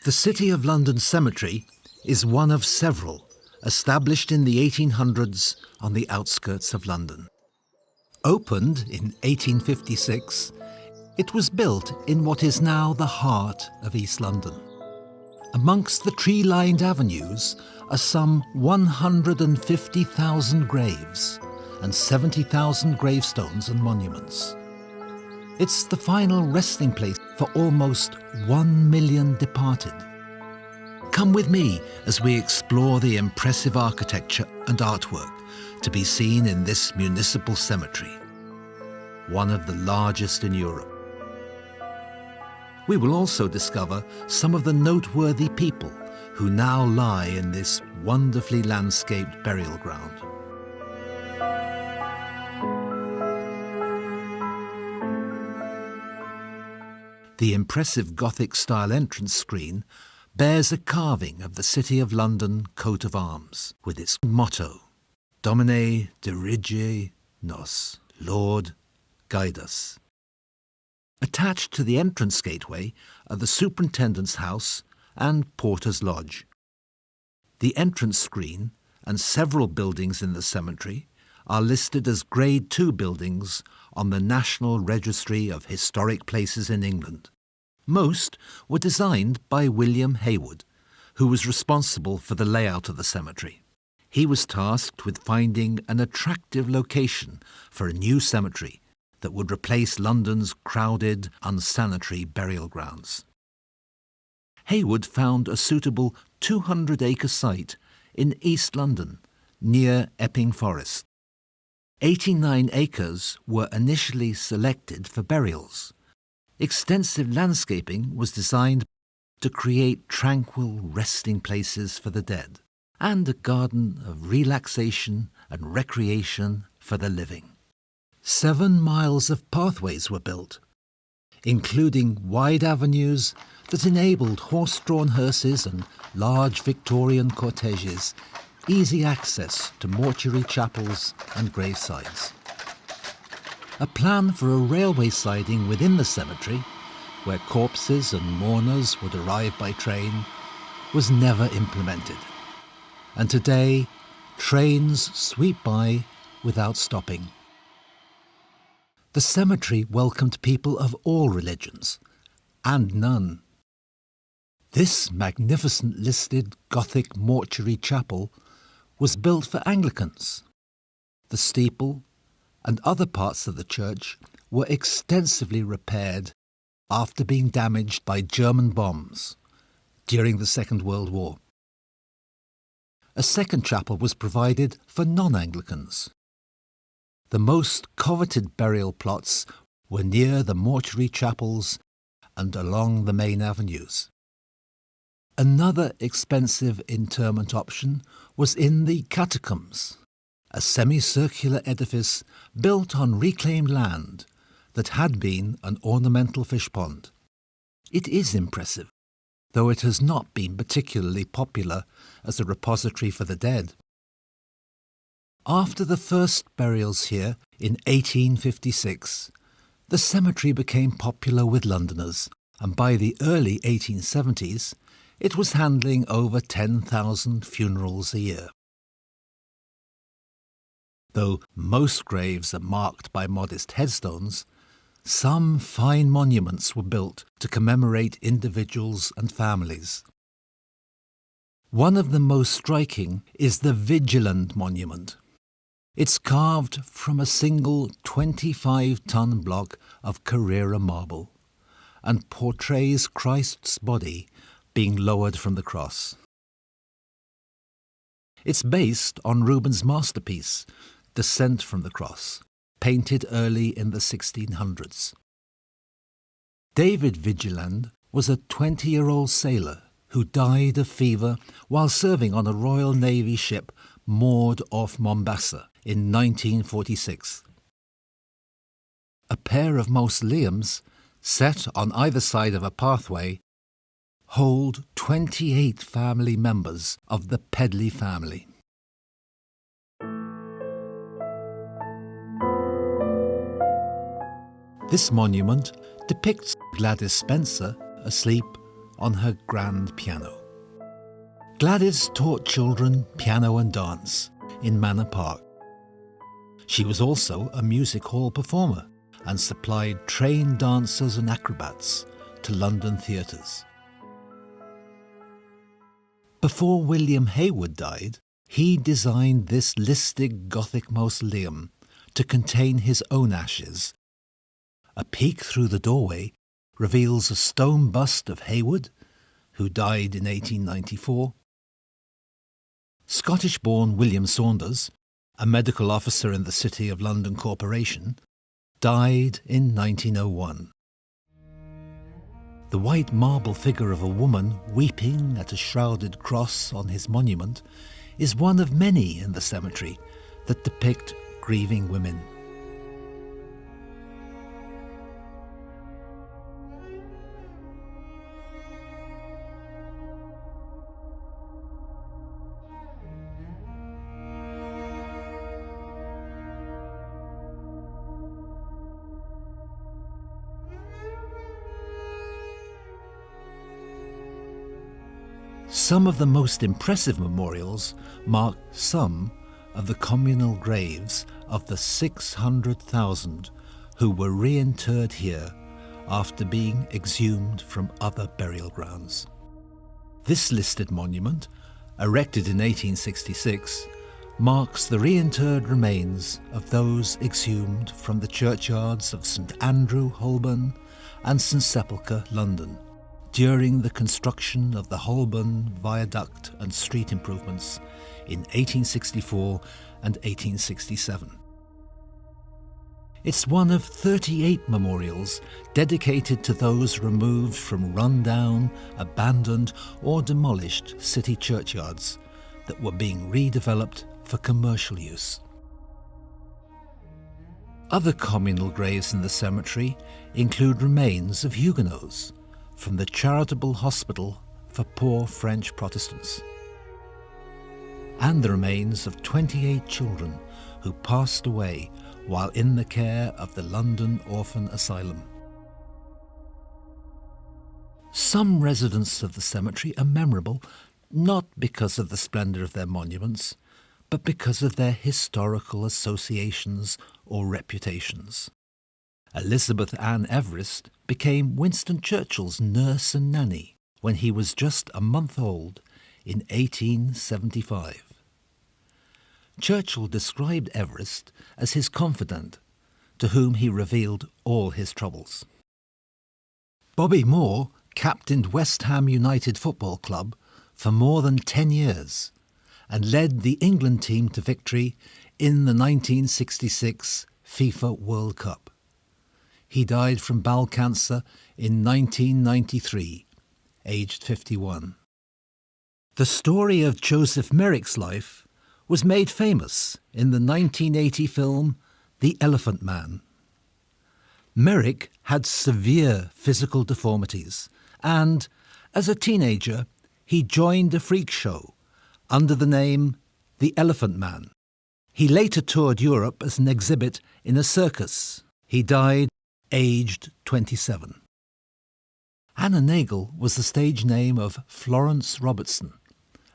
The City of London Cemetery is one of several established in the 1800s on the outskirts of London. Opened in 1856, it was built in what is now the heart of East London. Amongst the tree-lined avenues are some 150,000 graves and 70,000 gravestones and monuments. It's the final resting place for almost 1 million departed. Come with me as we explore the impressive architecture and artwork to be seen in this municipal cemetery, one of the largest in Europe. We will also discover some of the noteworthy people who now lie in this wonderfully landscaped burial ground. The impressive Gothic-style entrance screen bears a carving of the City of London coat of arms with its motto, Domine dirige nos, Lord, guide us. Attached to the entrance gateway are the Superintendent's House and Porter's Lodge. The entrance screen and several buildings in the cemetery are listed as Grade 2 buildings on the National Registry of Historic Places in England. Most were designed by William Haywood, who was responsible for the layout of the cemetery. He was tasked with finding an attractive location for a new cemetery that would replace London's crowded, unsanitary burial grounds. Haywood found a suitable 200-acre site in East London, near Epping Forest. 89 acres were initially selected for burials. Extensive landscaping was designed to create tranquil resting places for the dead and a garden of relaxation and recreation for the living. 7 miles of pathways were built, including wide avenues that enabled horse-drawn hearses and large Victorian corteges easy access to mortuary chapels and gravesides. A plan for a railway siding within the cemetery, where corpses and mourners would arrive by train, was never implemented. And today, trains sweep by without stopping. The cemetery welcomed people of all religions, and none. This magnificent listed Gothic mortuary chapel was built for Anglicans. The steeple and other parts of the church were extensively repaired after being damaged by German bombs during the Second World War. A second chapel was provided for non-Anglicans. The most coveted burial plots were near the mortuary chapels and along the main avenues. Another expensive interment option was in the catacombs, a semicircular edifice built on reclaimed land that had been an ornamental fish pond. It is impressive, though it has not been particularly popular as a repository for the dead. After the first burials here in 1856, the cemetery became popular with Londoners, and by the early 1870s, it was handling over 10,000 funerals a year. Though most graves are marked by modest headstones, some fine monuments were built to commemorate individuals and families. One of the most striking is the Vigiland Monument. It's carved from a single 25-ton block of Carrara marble and portrays Christ's body being lowered from the cross. It's based on Rubens' masterpiece, Descent from the Cross, painted early in the 1600s. David Vigiland was a 20-year-old sailor who died of fever while serving on a Royal Navy ship moored off Mombasa in 1946. A pair of mausoleums, set on either side of a pathway, hold 28 family members of the Pedley family. This monument depicts Gladys Spencer asleep on her grand piano. Gladys taught children piano and dance in Manor Park. She was also a music hall performer and supplied trained dancers and acrobats to London theatres. Before William Hayward died, he designed this listed Gothic mausoleum to contain his own ashes. A peek through the doorway reveals a stone bust of Hayward, who died in 1894. Scottish-born William Saunders, a medical officer in the City of London Corporation, died in 1901. The white marble figure of a woman weeping at a shrouded cross on his monument is one of many in the cemetery that depict grieving women. Some of the most impressive memorials mark some of the communal graves of the 600,000 who were reinterred here after being exhumed from other burial grounds. This listed monument, erected in 1866, marks the reinterred remains of those exhumed from the churchyards of St Andrew, Holborn, and St Sepulchre, London, during the construction of the Holborn Viaduct and street improvements in 1864 and 1867. It's one of 38 memorials dedicated to those removed from run-down, abandoned or demolished city churchyards that were being redeveloped for commercial use. Other communal graves in the cemetery include remains of Huguenots from the Charitable Hospital for Poor French Protestants, and the remains of 28 children who passed away while in the care of the London Orphan Asylum. Some residents of the cemetery are memorable not because of the splendour of their monuments, but because of their historical associations or reputations. Elizabeth Ann Everest became Winston Churchill's nurse and nanny when he was just a month old in 1875. Churchill described Everest as his confidant, to whom he revealed all his troubles. Bobby Moore captained West Ham United Football Club for more than 10 years and led the England team to victory in the 1966 FIFA World Cup. He died from bowel cancer in 1993, aged 51. The story of Joseph Merrick's life was made famous in the 1980 film The Elephant Man. Merrick had severe physical deformities and, as a teenager, he joined a freak show under the name The Elephant Man. He later toured Europe as an exhibit in a circus. He died aged 27. Anna Nagel was the stage name of Florence Robertson,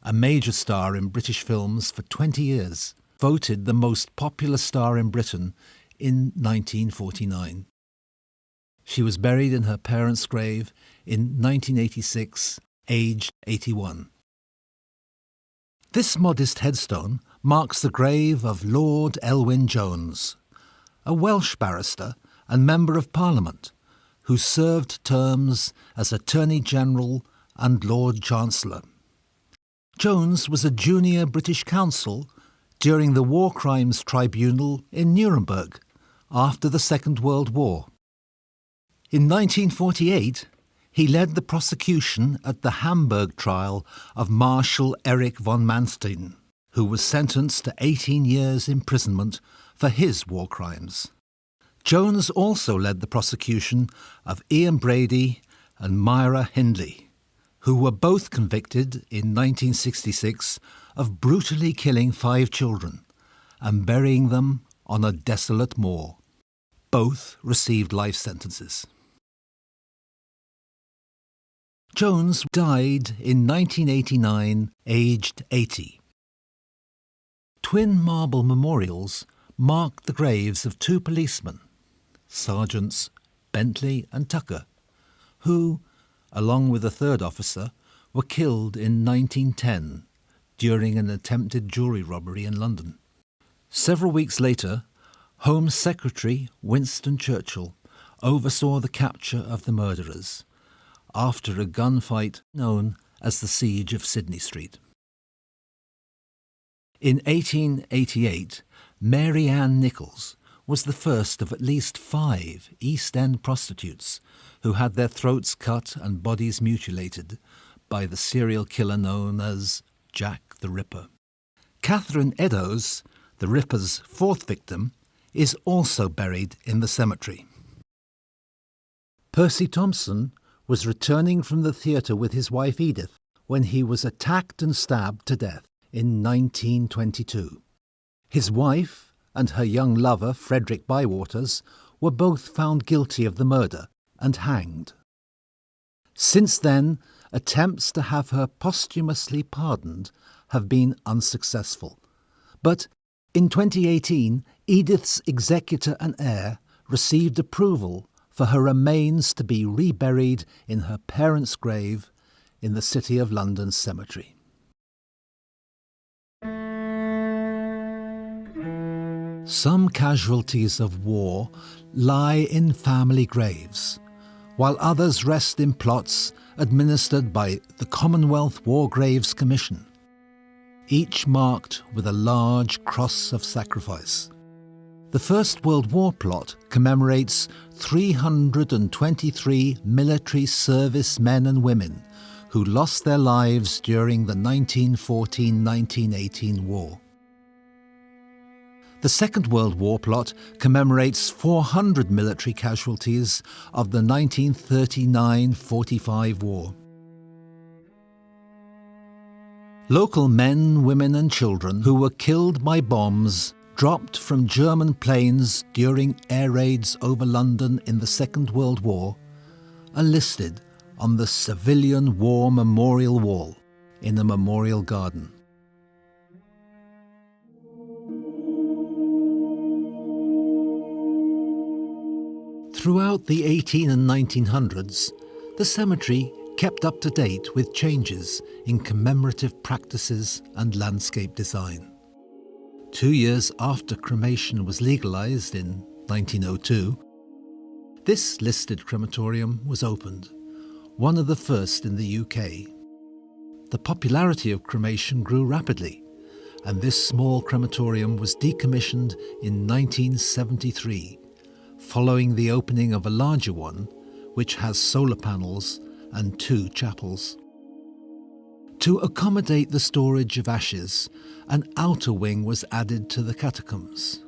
a major star in British films for 20 years, voted the most popular star in Britain in 1949. She was buried in her parents' grave in 1986, aged 81. This modest headstone marks the grave of Lord Elwyn Jones, a Welsh barrister and Member of Parliament, who served terms as Attorney General and Lord Chancellor. Jones was a junior British counsel during the War Crimes Tribunal in Nuremberg after the Second World War. In 1948, he led the prosecution at the Hamburg trial of Marshal Erich von Manstein, who was sentenced to 18 years imprisonment for his war crimes. Jones also led the prosecution of Ian Brady and Myra Hindley, who were both convicted in 1966 of brutally killing 5 children and burying them on a desolate moor. Both received life sentences. Jones died in 1989, aged 80. Twin marble memorials mark the graves of two policemen, Sergeants Bentley and Tucker, who, along with a third officer, were killed in 1910 during an attempted jewellery robbery in London. Several weeks later, Home Secretary Winston Churchill oversaw the capture of the murderers after a gunfight known as the Siege of Sydney Street. In 1888, Mary Ann Nichols was the first of at least 5 East End prostitutes who had their throats cut and bodies mutilated by the serial killer known as Jack the Ripper. Catherine Eddowes, the Ripper's 4th victim, is also buried in the cemetery. Percy Thompson was returning from the theatre with his wife Edith when he was attacked and stabbed to death in 1922. His wife and her young lover, Frederick Bywaters, were both found guilty of the murder and hanged. Since then, attempts to have her posthumously pardoned have been unsuccessful. But in 2018, Edith's executor and heir received approval for her remains to be reburied in her parents' grave in the City of London Cemetery. Some casualties of war lie in family graves, while others rest in plots administered by the Commonwealth War Graves Commission, each marked with a large cross of sacrifice. The First World War plot commemorates 323 military service men and women who lost their lives during the 1914-1918 war. The Second World War plot commemorates 400 military casualties of the 1939-45 war. Local men, women and children who were killed by bombs dropped from German planes during air raids over London in the Second World War are listed on the Civilian War Memorial Wall in a memorial garden. Throughout the 18 and 1900s, the cemetery kept up to date with changes in commemorative practices and landscape design. 2 years after cremation was legalised in 1902, this listed crematorium was opened, one of the first in the UK. The popularity of cremation grew rapidly, and this small crematorium was decommissioned in 1973, following the opening of a larger one, which has solar panels and 2 chapels. To accommodate the storage of ashes, an outer wing was added to the catacombs.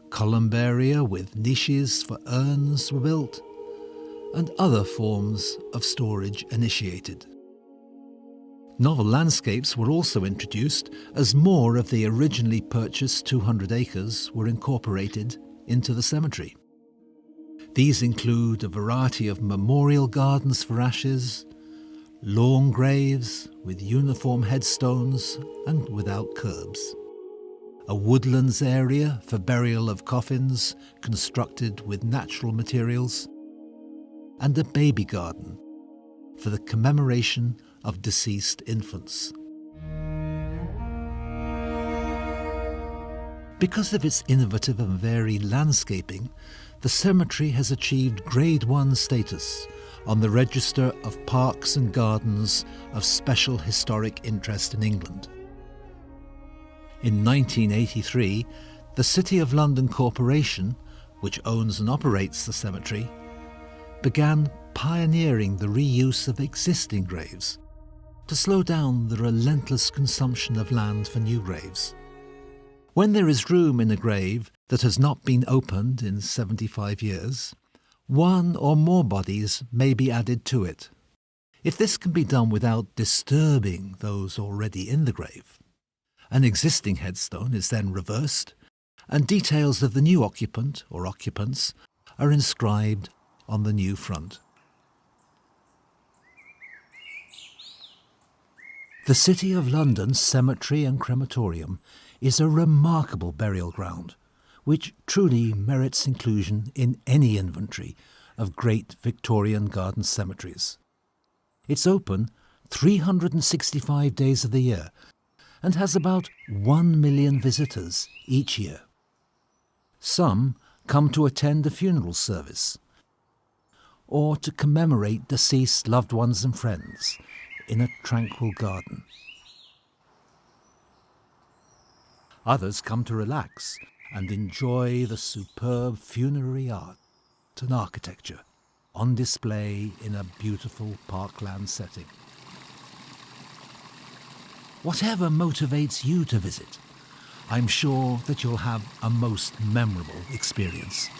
Columbaria with niches for urns were built, and other forms of storage initiated. Novel landscapes were also introduced as more of the originally purchased 200 acres were incorporated into the cemetery. These include a variety of memorial gardens for ashes, lawn graves with uniform headstones and without curbs, a woodlands area for burial of coffins constructed with natural materials, and a baby garden for the commemoration of deceased infants. Because of its innovative and varied landscaping, the cemetery has achieved Grade 1 status on the Register of Parks and Gardens of Special Historic Interest in England. In 1983, the City of London Corporation, which owns and operates the cemetery, began pioneering the reuse of existing graves to slow down the relentless consumption of land for new graves. When there is room in a grave that has not been opened in 75 years, 1 or more bodies may be added to it. If this can be done without disturbing those already in the grave, an existing headstone is then reversed, and details of the new occupant or occupants are inscribed on the new front. The City of London's Cemetery and Crematorium is a remarkable burial ground, which truly merits inclusion in any inventory of great Victorian garden cemeteries. It's open 365 days of the year and has about 1 million visitors each year. Some come to attend a funeral service or to commemorate deceased loved ones and friends in a tranquil garden. Others come to relax and enjoy the superb funerary art and architecture on display in a beautiful parkland setting. Whatever motivates you to visit, I'm sure that you'll have a most memorable experience.